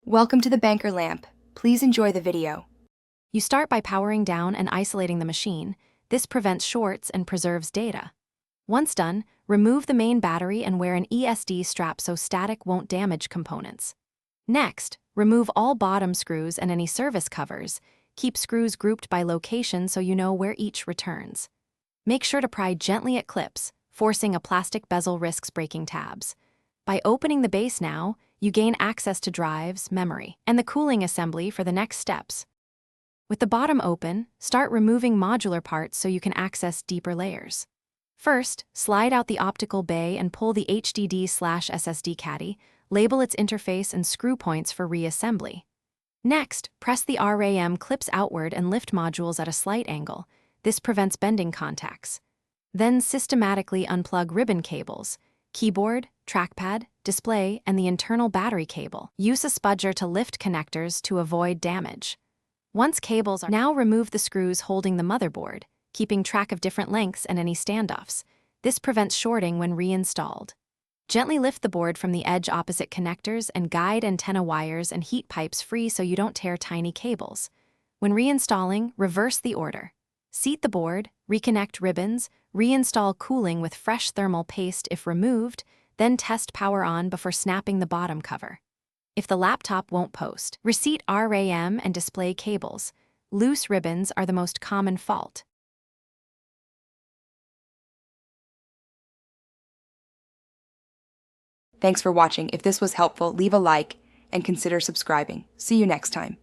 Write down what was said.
Welcome to the Banker Lamp. Please enjoy the video. You start by powering down and isolating the machine. This prevents shorts and preserves data. Once done, remove the main battery and wear an ESD strap so static won't damage components. Next, remove all bottom screws and any service covers. Keep screws grouped by location so you know where each returns. Make sure to pry gently at clips. Forcing a plastic bezel risks breaking tabs. By opening the base now, you gain access to drives, memory, and the cooling assembly for the next steps. With the bottom open, start removing modular parts so you can access deeper layers. First, slide out the optical bay and pull the HDD/SSD caddy, label its interface and screw points for reassembly. Next, press the RAM clips outward and lift modules at a slight angle. This prevents bending contacts. Then systematically unplug ribbon cables, keyboard, trackpad, display, and the internal battery cable. Use a spudger to lift connectors to avoid damage. Once cables are now remove the screws holding the motherboard, keeping track of different lengths and any standoffs. This prevents shorting when reinstalled. Gently lift the board from the edge opposite connectors and guide antenna wires and heat pipes free so you don't tear tiny cables. When reinstalling, reverse the order. Seat the board, reconnect ribbons, reinstall cooling with fresh thermal paste if removed, then test power on before snapping the bottom cover. If the laptop won't post, reseat RAM and display cables. Loose ribbons are the most common fault. Thanks for watching. If this was helpful, leave a like and consider subscribing. See you next time.